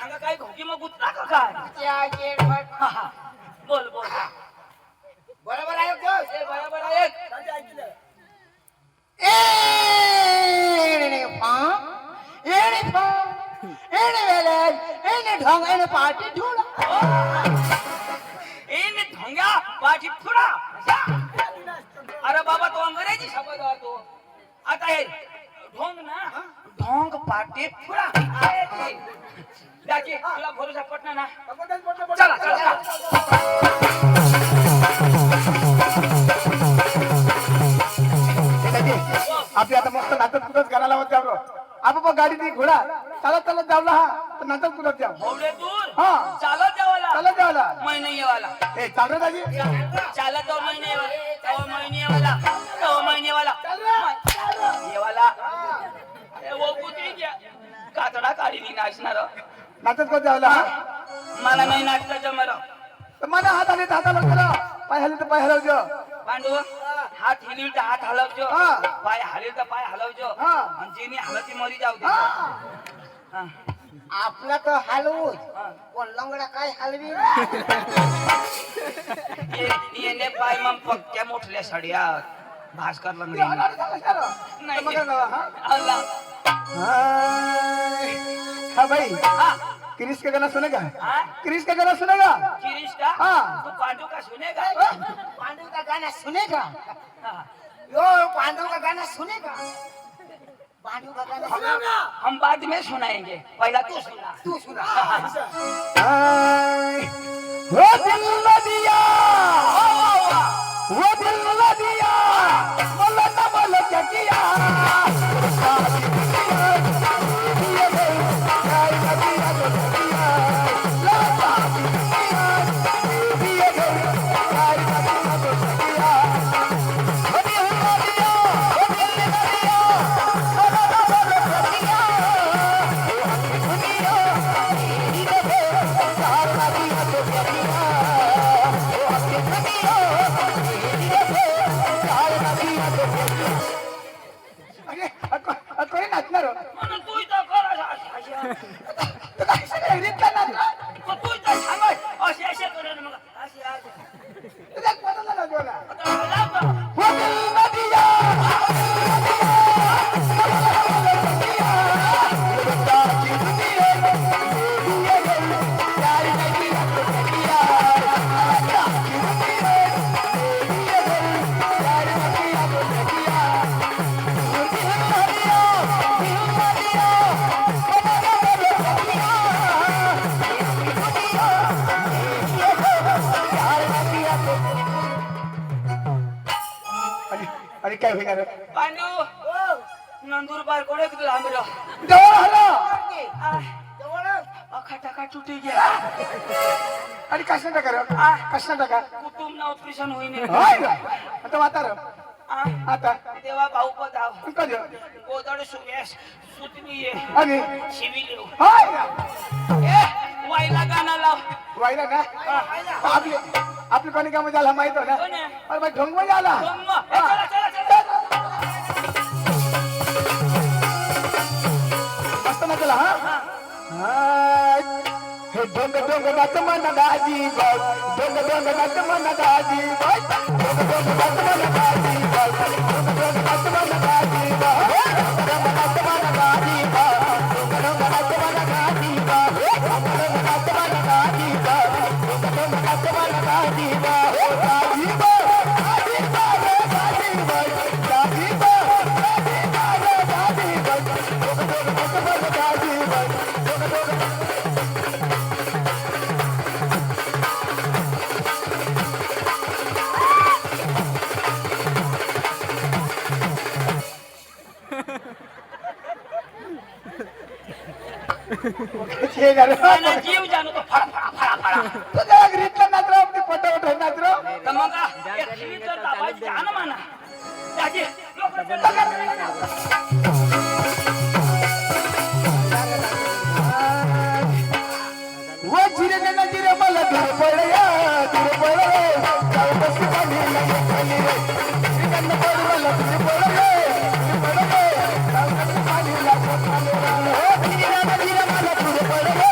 सांगा काय घोकी मग उतरा का काय बोल बोल बरोबर आहे तो. ए बरोबर आहे इन ढोंग्या पाठी फुडा अरे बाबा तो अंग्रेजी शब्द आहे तो आता हे ढोंग ना ढोंग पाठी फुडा दाजी तुला भरोसा पटना ना चला चला आपली आता मस्त नाचत कुदत करायला होत त्यावर आपण गाडी ती घोडा चालत चालत जावला हा तर नाचत कुदत जाव थोडे दूर हा चालत जावाला चालत जावला मैं नहीं वाला ए चाल रे दाजी चालत तो महीने वाला तो महीने वाला तो महीने वाला ये वाला ए वो कुत्री क्या कातडा काढी नी नाचणार नाचत कुदत जावला मला नाही नाचता जमर तर मला हात आले तर हात हलव पाय हले तर पाय हलवजो पांडू हात हिलील तर हात हलवजो हा. पाय हलील तर पाय हलवजो हा. आणि जेनी हलती मरी जाऊ दे हा. आपला तर हलवू पण लंगडा काय हलवी येणे पाय मग पक्क्या मोठल्या साड्या भास्कर लंगडी नाही अल्लाह हाँ भाई हाँ क्रिश का गाना सुनेगा हाँ? क्रिश का गाना सुनेगा किरीश का हाँ। तू पांडू का सुनेगा पांडू का गाना सुनेगा हाँ। यो पांडू का गाना सुनेगा पांडू का गाना सुनेगा हम बाद में सुनाएंगे पहला तू सुना तू सुना वो दिल न दिया वो दिल न दिया बोलो न बोलो क्या किया कोणी नाचणार म्हणून तू इथं कर असं- मग तू इथं सांग असे असे करेल मग असे असे आता लाव का? आणि काय होणार पांडू नंदुरबार कोडे किती लांब राह जवळ आलं अखा टाका तुटी गया आणि कशा टाका कशा टाका कुटुंब ना ऑपरेशन होईने आता वातार आता तेव्हा भाऊ पण धाव कधी गोदड सुरेश सुतनी ये आणि शिविले हाय ए वाईला गाणं लाव वाहिला ना आपली आपली कोणी कामं झाला माहित हो ना कोण आहे? अरे भाई ढोंग झाला गंग. ए, चला चला चला मस्त ना चला हा हे ढोंग ढोंग नाच मन दाजी बाई ढोंग ढोंग नाच मन दाजी बाई ढोंग ढोंग नाच मन दाजी बाई ढोंग ढोंग नाच मन दाजी बाई ढोंग नाच मन दाजी बाई ढोंग ढोंग नाच मन दाजी बाई ढोंग ढोंग नाच मन दाजी बाई ढोंग ढोंग नाच मन दाजी बाई दाजी बाई दाजी बाई दाजी बाई दाजी बाई ढोंग ढोंग नाच मन दाजी बाई ढोंग ढोंग मला जीव जाणू तो फळा फळा फळा फळा तुझ्या घरीतलं नाचरो ते पटापट नाचरो तर मग एक शिवीचं दाबायची आणा म्हणा त्याची लोकं चला. वो जिरे ना जिरे मला दूर पडया दूर पडया जाऊ बस पाणी नाही खाली रे जिरे ना पड मला दूर पडया दूर पडया जाऊ बस पाणी नाही खाली रे जिरे ना जिरे मला दूर पडया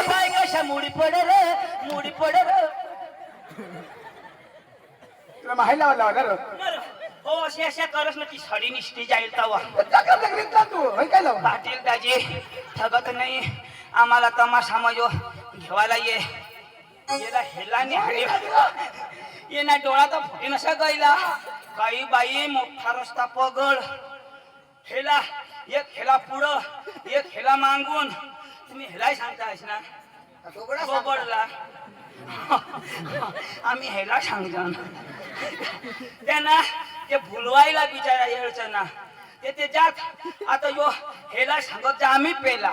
बाय कशा मुडी पड रे मुडी पड रे तुला माहिती लावला ना हो असे अशा करस ना ती सडी निष्ठी जाईल तवा तू काय लाव पाटील दाजी ठगत नाही आम्हाला तमाशा मजो घेवायला येला हेला नाही ये ना डोळा तर फुटी नसा गायला काही बाई मोठा रस्ता पगड हेला एक हेला पुढं एक हेला मागून तुम्ही हेलाही सांगतायस ना पगडला आम्ही हेला सांगतो त्यांना ते भुलवायला बिचारा यायचं ना ते जात आता यो हेला सांगत आम्ही पेला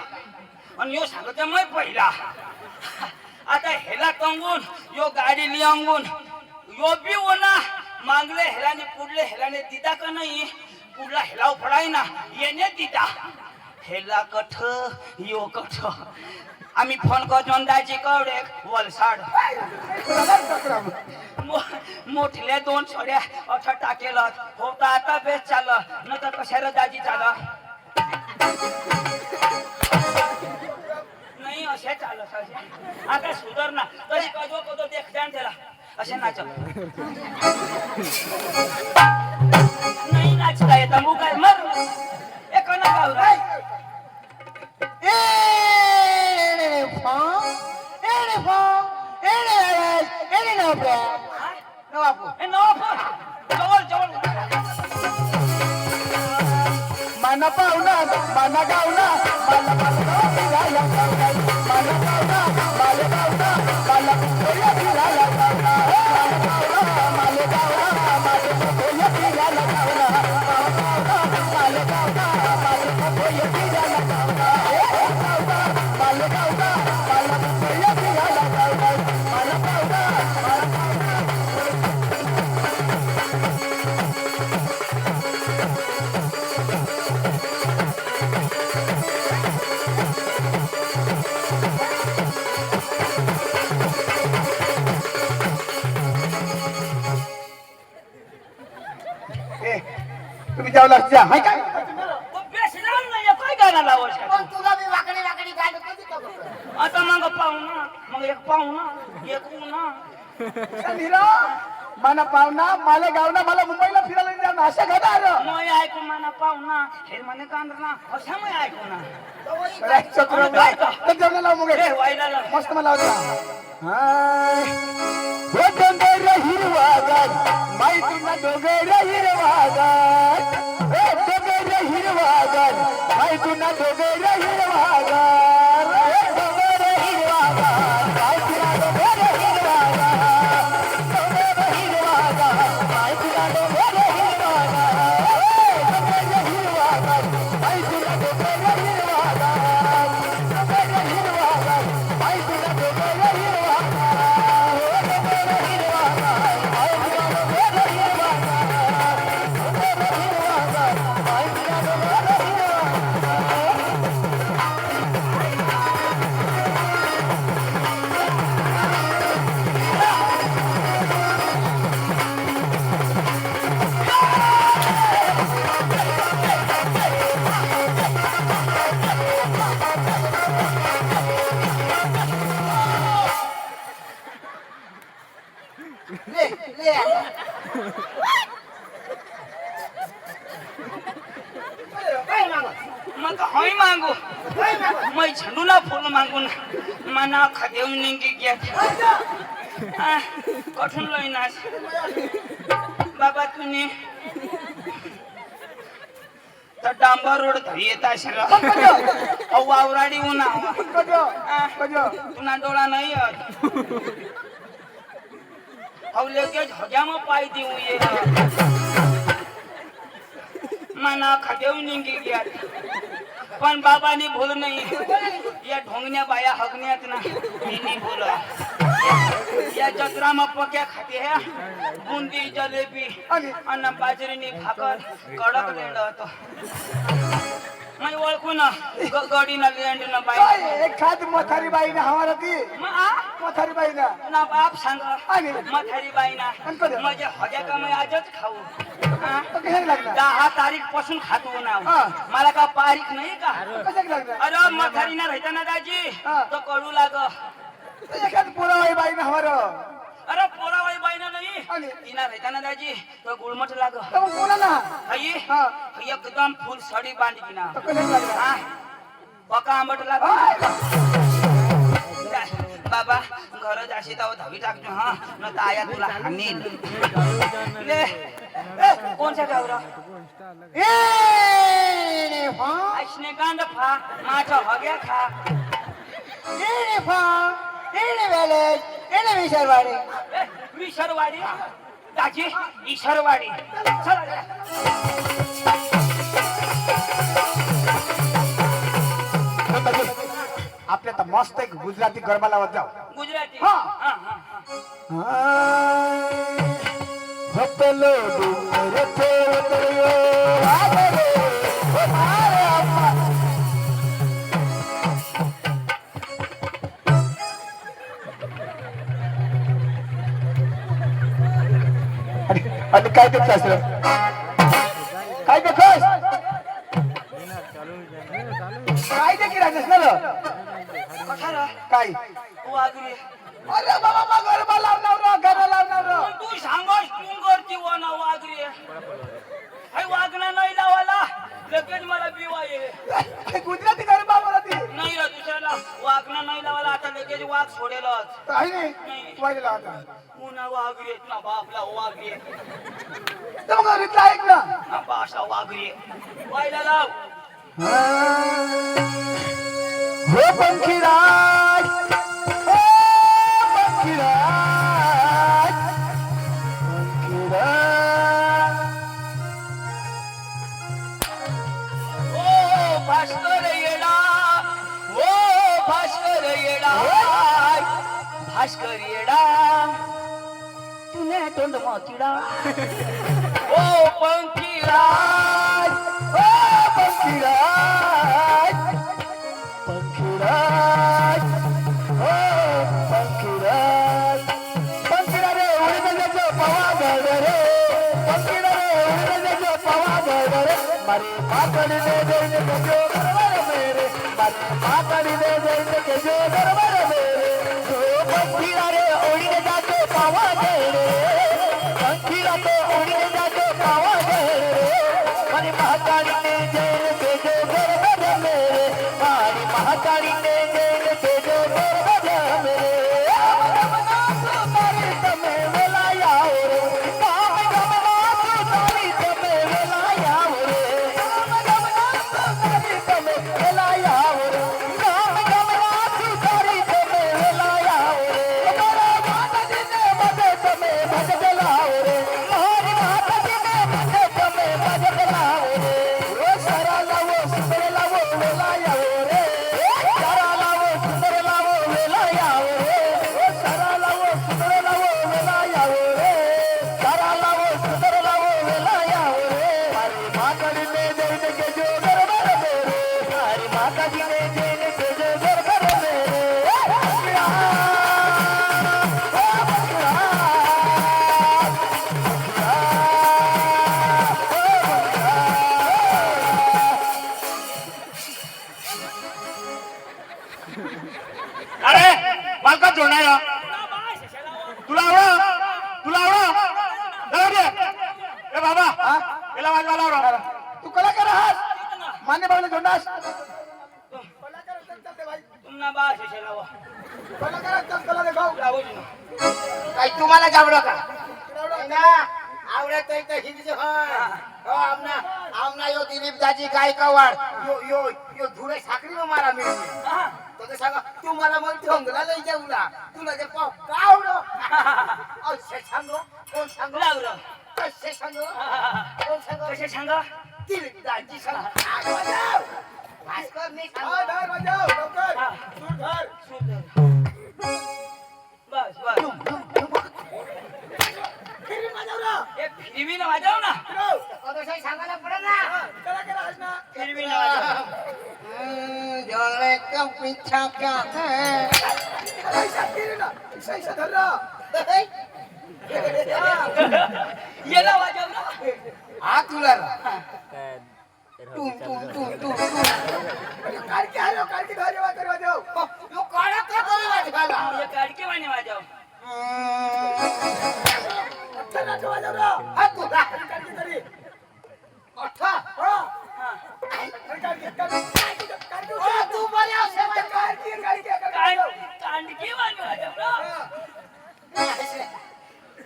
आणि यो सांगत मी पहिला आता हेला तंगून यो गाडी लियांगून यो बी होना मागले हेलाने पुढले हेलाने दिदा का नाही पुढला हेला फडाय ना येणे दिदा हेला कठ यो कठ आम्ही फोन करतो दाजी कवडे वलसाड मोठल्या 2 छोड्या अठा टाकेल होता आता बेस चाल न तर कशाला दाजी चाल नाही असे चालत असे आता सुधर ना तरी कधो कधो देख जाण त्याला असे नाच नाही नाचता येत मग काय मर एक ना गावरा mana pauna mana gauna mana mana piraya gauna mana gauna mana gauna mana koya piraya gauna mana gauna mana gauna mana koya piraya gauna mana gauna mana koya piraya gauna mana gauna mana koya piraya gauna mana gauna तुम्ही जेवला हाय काय बेसराम नाही काय गाणं लावस पण तुला मी वाकडी वाकडी गाणं कधी बघतो आता मग पाहुणा मग एक पाहुणा एक उन्हा नीरा mana पाहुणा मला गावना मला मुंबईला फिरायला जाणं अशा घडार मोय ऐकू मना पाहुणा हे म्हणे कांदना अशा मोय ऐकू ना चक्र तर जेवण लाव मग हे व्हायला मस्त मला होता हाय हो डोंगर हिरवागार माहिती ना डोंगर हिरवागार हो डोंगर हिरवागार माहिती ना डोंगर हिरवागार डोंगर हिरवागार माहिती ना डोंगर हिरवागार डोंगर हिरवागार माहिती ना डोंगर हिरवागार डोंगर हिरवागार माहिती ना डोंगर हिरवागार डोंगर हिरवागार माहिती ना डोंगर मग होय मागू मैं झंडूला फुल मागून मना खादेव निंगी गया कठून लई नाच बाबा तुने तर डांबर रोड धरी येत असेल वावराडी उन्हा तुना डोळा नाही अव लगेच हजाम पाय देऊ ये मना खादेव निंगी गया पण बाबानी भूल नाही या ढोंगण्या बाया हगण्यात ना मी नाही बोला या जत्रा पक्या खाते है बुंदी जलेबी आणि बाजरीनी भाकर कडक लेंड होतो मी ओळखू ना गडी ना लेंड ना काय बाई एखाद म्हातारी बाई ना हमारा ती म्हातारी बाई ना ना बाप सांग आणि? म्हातारी बाई ना आणि कधी? म्हणजे हज्या का मी आजच खाऊ हा? तो कशाला लागणार 10 तारीख पासून खातो ना हा. मला का तारीख नाही का कशाला लागणार अरे म्हातारी ना राहता ना दाजी हा. तो कडू लाग तो एखाद पुरावाई बाई ना हमारा अरे पोरावाई बाई ना नाही आणि? तिना राहता ना दाजी तो गुळमट लाग तर मग बोला ना आई हा. एकदम फुल साडी बांधली ना तो कशाला लागणार हा पका आंबट लाग बाबा घर जाशी तर धावी टाकतो हा न तर आया तुला हानील ले कोणच्या गावरा ए फा ऐसने कांड फा माझा हग्या खा ए फा ए वेले ए विसरवाडे ए, विसरवाडी दाजी ईश्वरवाडी चला आपल्या तर मस्त एक गुजराती गरबा लावत जाऊ गुजराती हा. हा, हा, हा. हपलो डुंगर थोरयो आगरे ओ मारे अम्मा आणि काय ते शास्त्र काय ते खस काय ते किराणस ना कशाला काय वागली अरे बाबा गरबा लावणार रो गरबा लावणार रो तू सांगस तू करती ना वागली हे वागणं नाही लावाला लगेच मला बिवा ये गुजराती गरबा बोलती नाही रे दुसऱ्याला वागणं नाही लावाला आता लगेच वाघ सोडेलच काही नाही वाजला आता पुन्हा वाघरी ना बापला वाघरी तर मग रीतला ऐक ना ना बाशा वाघरी वायला लाव हो पंखीराज हो पंखीराज पंखीराज ओ भास्कर येडा ओ भास्कर येडा भास्कर येडा तुने तोंड मोतीडा ओ पंखीराज हो पंखीराज पंखीराज हो पंखीराज पंखीरा रे उडीने जो पवागड रे पंखीरा रे उडीने जो पवागड रे मारी पाकडी दे देने के जो गरबर मेरे मारी पाकडी दे देने के जो गरबर मेरे जो पंखीरा रे उडीने जातो पवागड रे पंखीरा तो उडीने जातो पवागड रे मारी पाकडी दे देने के जो गरबर मेरे मारी पाकडी दे देने के जो गरबर मेरे तारी तमे वेलाया रे काम गमना तारी तमे वेलाया रे काम गमना तारी तमे वेलाया रे काम गमना तारी तमे वेलाया रे मारा माता जी ने मदे तमे भजलाओ रे मारी माता जी ने मदे तमे भजलाओ रे ओ सारा लावो सुंदर लावो वेलाया रे सारा लावो सुंदर लावो वेलाया रे ओ सारा लावो सुंदर लावो वेलाया रे सारा लावो सुंदर लावो वेलाया रे मारी माताजी ने देने के जो गरबर मेरे मारी माता जी ने देने के जो गरबर मेरे अरे मालका जोडणार तुला आवड तुला आवड ए बाबा याला वाजवायला आवड तू कलाकार आहात मान्य बाबा जोडणार तुमना बास शेलावा कलाकार कला देखाव लावू काय तुम्हाला जावडं का ना आवडत नाही तर हिंदी हो आमना यो दिलीप दाजी गायकवाड यो धुळे साखरी मारा मिळते तो सांगा तू मला मग ढोंगला लई जाऊला तुला ते पाव कावडो असे सांगो कोण सांगो लावलं असे सांगो कोण सांगो कसे सांगा दिलीप दाजी सांगा भास्कर मी हा सांगो धर वाजव लवकर सूर धर सुंदर बस बस फिरी वाजव ना एक फिरवी ना वाजव ना सांगायला पडेल ना कलाकार आहात ना फिरवी ना वाजव पीछा क्या है याला वाजव ना. हा तुला तुम तुम तुम तुम यो काढा का तरी वाजवायला हे काडके वाणी वाजव. हा तुला अठा हा. तू बरे असे कांडके वाणी वाजव ना.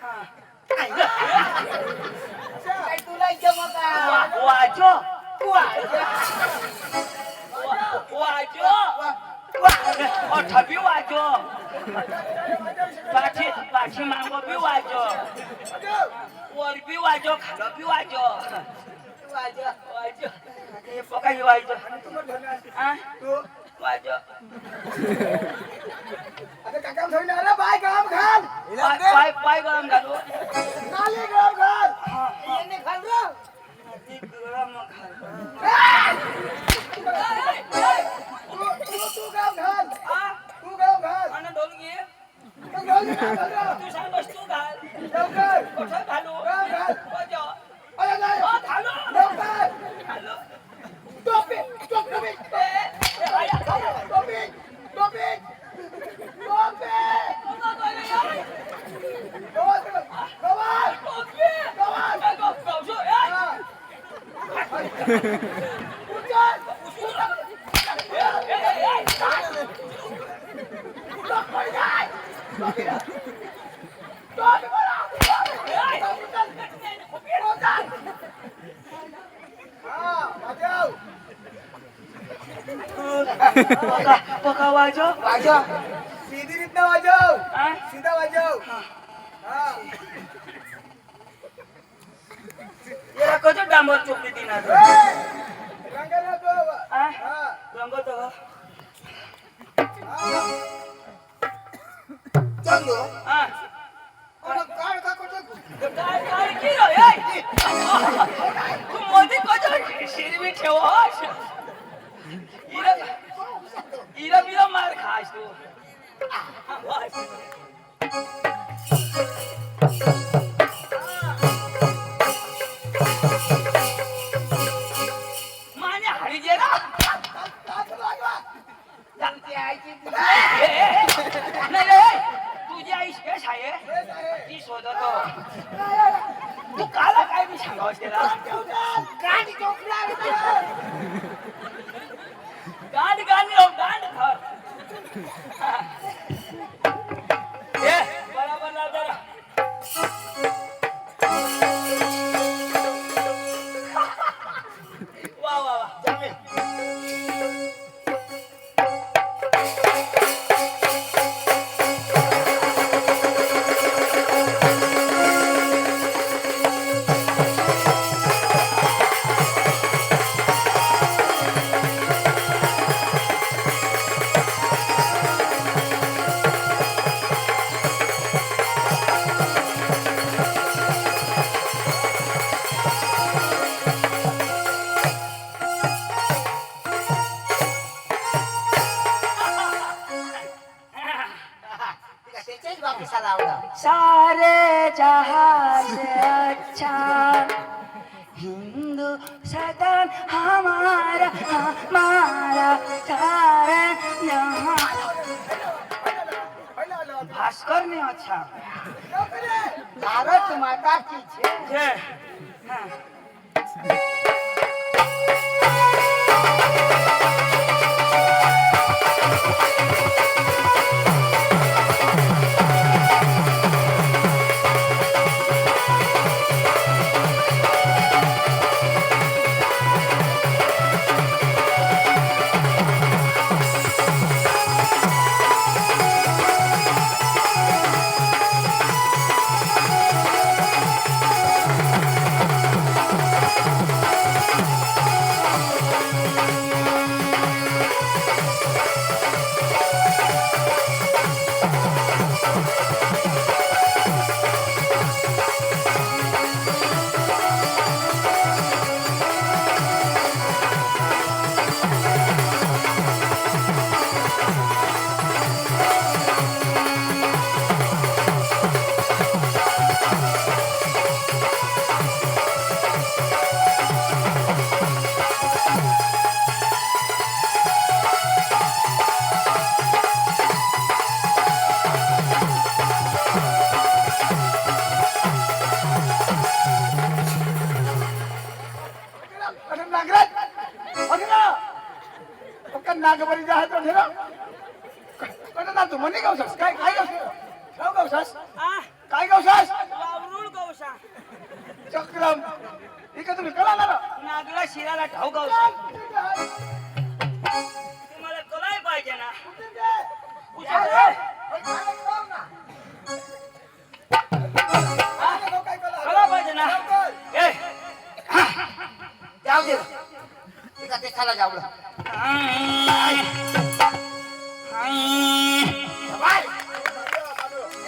हा. तुला जमका वाजो. वाजो. ठबी वाजो. पाठी मांगो बी वाजो. वर बी वाजो, खालो बी वाजो. वाजो. हे बघा हे वाजो. हा? वाजो. पाय गरम घालू. ती गरम घाल. आणि ढोल घे. तू सांग बस तू घाल. कुठं घालू? वाजव. घालू. घालू. पका वाजव. वाजव सीधी रीतना वाजव हा? सीधा वाजव याला कधी डांबर चोपडी दिना रंगाला तो रंग तो चांगलो हा. काढ का कुठे काय की रो ए? तू मोदी कधी शिरवी ठेव. इरा बिरा मार खास तू. माने हरी जे ना. नाही रे तुझी आई शेष आहे ती शोधतो. तू काला काय मी सांगावं त्याला. गाडी चोकला गांड गांड राव गांड धर. ए बरोबर ना जरा. वा वा वा. त्याच्याच बापीसाला आवडा सारे जहां से अच्छा हिंदुस्तान हमारा हमारा सारे जहां. भास्कर ने अच्छा भारत माता की जय जय. हाँ. ठेरा कडे ना तू म्हणे गावसास काय काय गावसास काय गावसास वावरूळ गौसा चक्रम इकडे तुम्ही कला ना नागला शिराला ठाऊ गौसा तुम्हाला कलाय पाहिजे ना कला पाहिजे ना ए जाऊ दे एका देशाला जावलं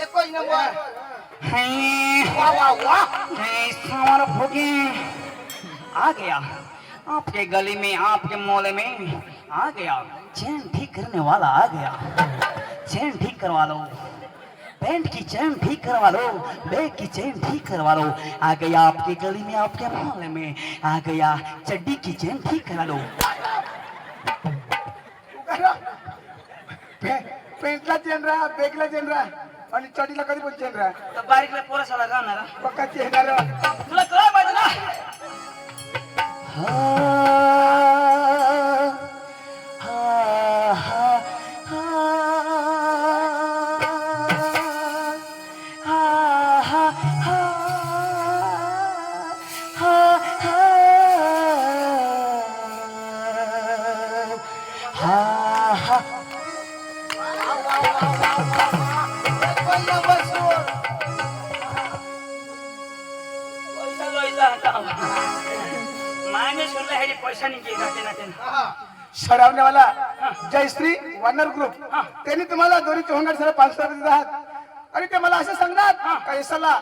एकच नंबर वाह वाह वाह हमारा भोगी आ गया आपके गली में आपके मोहल्ले में आ गया चैन ठीक करने वाला आ गया चैन ठीक करवा लो पैंट की चैन ठीक करवा लो बैग की चैन ठीक करवा लो आ गया आपके गली में आपके मोहल्ले में आ गया चड्डी की चैन ठीक करा लो पेंटला चेन राहा बेगला चेन राहा आणि चढीला कधी पण चेन राहा तर बारीकला पोरासाला गावणार पक्का चेन राहा तुला कळायला पाहिजे ना मायने सुनला ह्याची पैसा नाही नाते नाते सरावण्यावाला जयश्री वानर ग्रुप त्यांनी तुम्हाला दोन्ही चोहंगाट सर 500 रुपये देत आहात आणि ते मला असं सांगणार का यशाला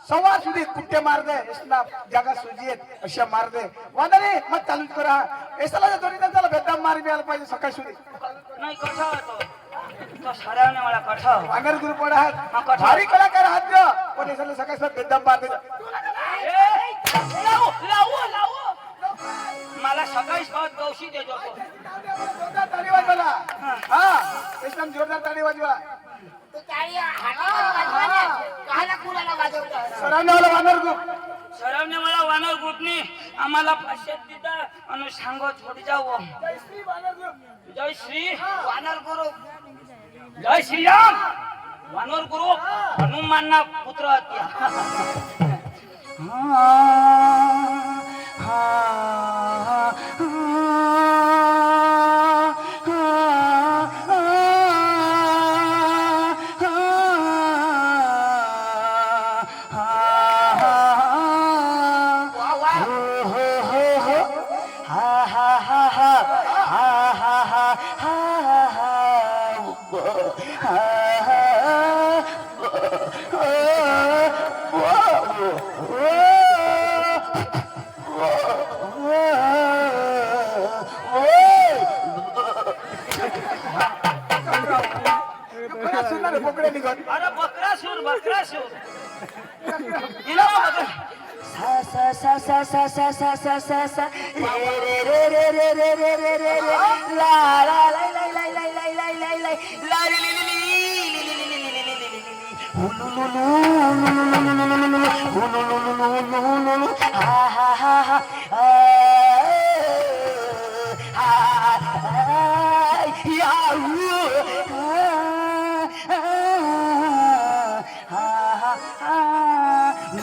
सव्वा सुधी कुठे मार दे यशला जागा सुजी आहेत अशा मार दे वादळे मग चालूच करा यशाला दोन्ही त्यांचा बेदाम मार मिळायला पाहिजे सकाळी सुधी नाही कठा होतो तो सरावने मला कठा वानर ग्रुप वर आहात भारी कलाकार आहात ग पण यशाला सकाळी सुद्धा बेदाम मार दे मला सकाळी पाहत गौशी देतो जोरदार ताली वाजवा हा एकदम जोरदार ताली वाजवा तू टाळी हाताला वाजवायला काहाला कुणाला वाजवतो सरावण्यावाला वानर ग्रुप सरावने मला वानर ग्रुपनी आम्हाला 500 दिदा आणि सांगो छोडी जाऊ जयश्री वानर ग्रुप जय श्री वानर गुरु जय श्रीराम वानर ग्रुप हनुमानना पुत्र हत्या बोकडे निघत अरे बकरा सूर हिला बकरा सा सा सा सा सा सा सा सा सा सा रे रे रे रे रे रे रे रे रे ला ला ला ला ला ला ला ला ला ला ला रे ली ली हा हा हा हा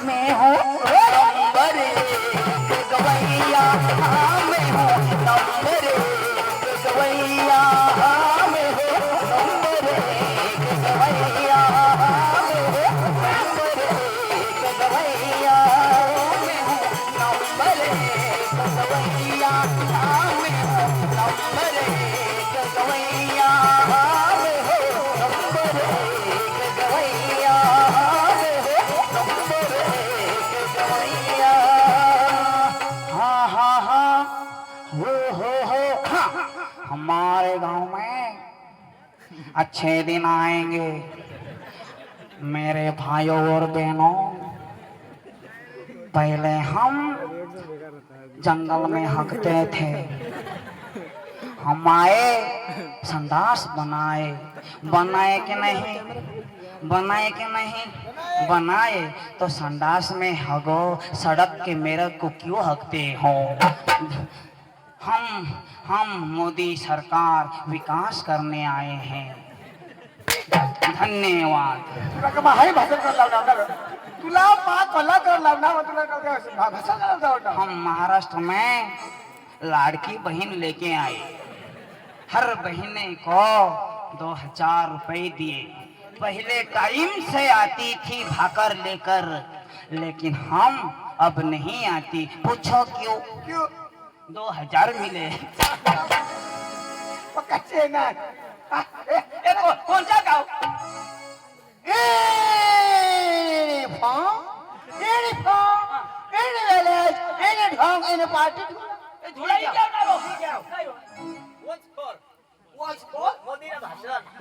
मैं हूँ नंबर एक गवैया मैं हूँ नंबर एक गवैया मैं हूँ नंबर एक गवैया मैं हूँ नंबर एक गवैया मैं हूँ नंबर एक गवैया मैं हूँ नंबर एक गवैया मैं हूँ नंबर एक गवैया हमारे गांव में अच्छे दिन आएंगे मेरे भाइयों और बहनों पहले हम जंगल में हकते थे हम आए संडास बनाए कि नहीं बनाए तो संडास में हगो सड़क के मेरे को क्यों हकते हो हम मोदी सरकार विकास करने आए हैं। धन्यवाद। तुला का हाय भाषण करायला लावणार तुला मा कला करायला लावणार तुला का भाषण करायला लावणार हम महाराष्ट्र में लाड़की बहन लेके आए। हर महीने को 2000 रुपए दिए। पहले टाइम से आती थी भाकर लेकर, लेकिन हम अब नहीं आती। पूछो क्यों? क्यों 2000 मिले। कच्चे ना कौन सा गाँव? धुलाई क्या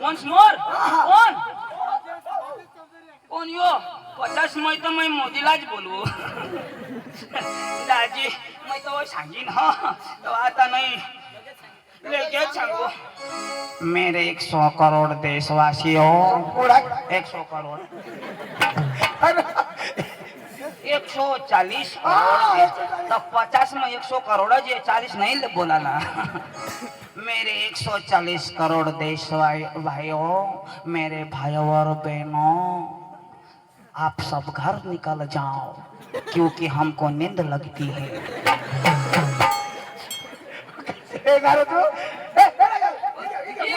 once more कौन कौन यो 50 मै तो मैं मोदीलाच बोलू दाजी मैं तो वो सांगीन हा तो आता नहीं लेके सांगू मेरे 100 करोड़ देशवासियों 100 करोड़ 140 करोड़ तो 50 में 100 करोड़ है 40 नहीं बोला ना मेरे 140 करोड़ देश भाइयों, मेरे भाइयों और बहनों, आप सब घर निकल जाओ क्योंकि हमको नींद लगती है। ये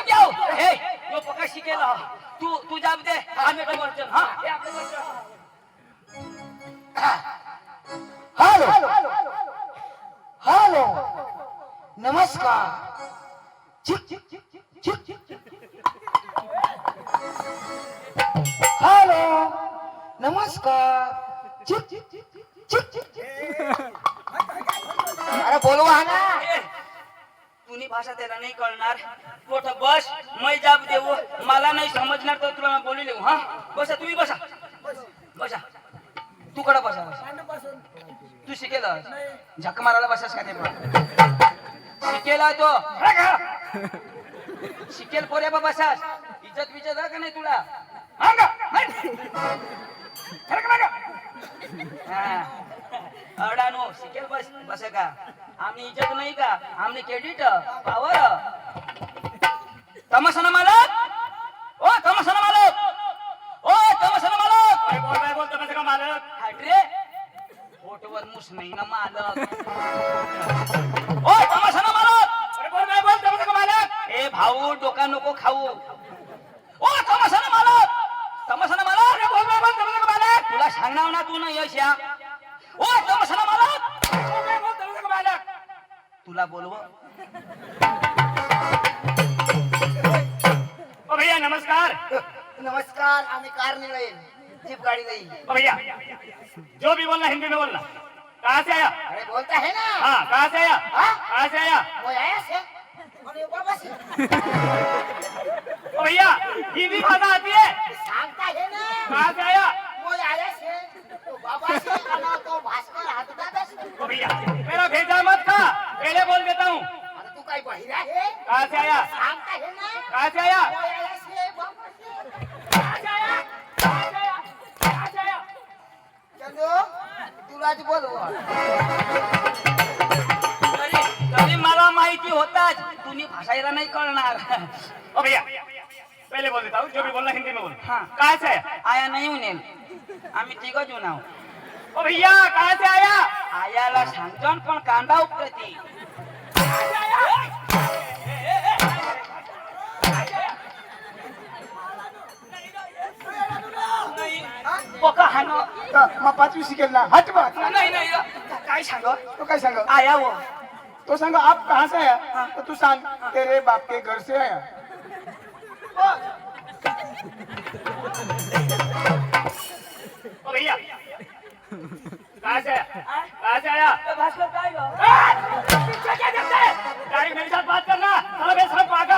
क्या हो? ए, यो पका शिकेला तू जाब दे आम्ही काय बोलतो हां हे आपले बोलतो हेलो हेलो नमस्कार हेलो नमस्कार अरे बोलवा ना तुनी भाषा त्याला नाही कळणार मोठं बस मैं जाब देऊ मला नाही समजणार तर तुला मी बोली लेऊ हां बसा तुम्ही बसा बसा तू कडे बसा तू शिकेला झक मारायला बसास का ते पण शिकेला तो शिकेल पोऱ्या बा बसास इज्जत विजत आहे का नाही तुला हांगा अडानो शिकेल बस बस का आमनी इज्जत नाही का आमनी क्रेडिट पावर तमाशाना मालक ओ तमाशाना मालक ओ तमाशाना मालक काय बोल तमाशा का मालक हाट रे फोटोवर मुस नाही ना मालक ओ तमाशाना मालक अरे बोल तमाशा का मालक ए भाऊ डोका नको खाऊ ओ तमाशाना मालक तमाशाना मालक अरे बोल तमाशा का मालक तुला सांगणार ना तू ना यश या ओ तमाशाना मालक बोल तमाशा का मालक तुला बोलव ओ भैया नमस्कार नमस्कार आम्ही कार नहीं जीप गाड़ी नहीं ओ भैया जो भी बोलना हिंदी में बोलना कहाँ से आया अरे बोलता है ना हाँ कहाँ से आया हाँ? कहाँ से आया वो आया से और ये बाबा से ओ भैया हिंदी भाषा आती है सांगता है ना कहाँ से आया वो आया से तो बाबा से खाना तो भास्कर हाथ दादा से ओ भैया मेरा भेजा मत खा पहले बोल देता हूँ अरे तू काय बहिरा है कहाँ से आया सांगता है ना कहाँ से आया वो आया से बाबा से कहाँ से आया कहाँ से आया कहाँ से आया चलो तुलाच बोलवा तरी मला माहिती होताच तुम्ही भाषायला नाही कळणार ओ भैया पहले बोल देता हूँ जो भी बोलना हिंदी में बोल हाँ कहाँ से आया आया नाही उनेल आम्ही तिघ जण आहो ओ भैया कहाँ से आया आयाला सांगतो पण कांदा उपटती पका हानो मग पाचवी शिकेल ना हट बा नाही नाही काय सांग तो काय सांग आया वो तो सांग आप कहाँ से आया तो तू सांग तेरे बाप के घर से आया ओ भैया कहाँ से आया कहाँ से आया भास्कर काय